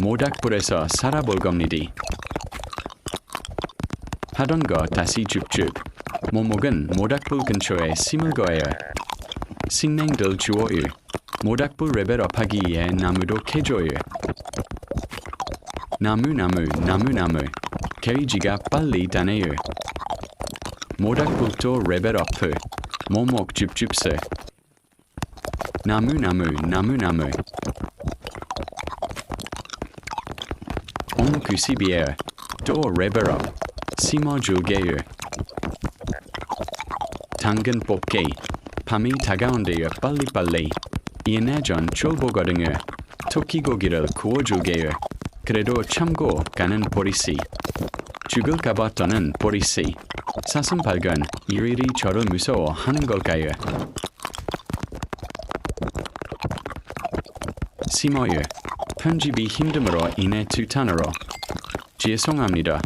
모닥불에서 살아볼 겁니다. 하던 거 다시 줍줍. 모목은 모닥불 근처에 심을 거예요. 식냉들 주워요. 모닥불 레벨업하기 위해 나무도 캐줘요. 나무. 게이지가 빨리 다네요. 모닥불도 레벨업프. 모목 줍줍스. 나무. 온 90이에요. 또 레벨업. 심어줄게요. 당근 뽑기. 밤이 다가온대요. 빨리빨리. 이내전 쫄보거든요. 토끼고기를 구워줄게요. 그래도 참고 가는 보리씨. 죽을까봐 떠는 보리씨. 사슴 발견. 이리리 저를 무서워하는 걸까요? 심어요. 편집이 힘듦으로 인해 투탄으로. 죄송합니다.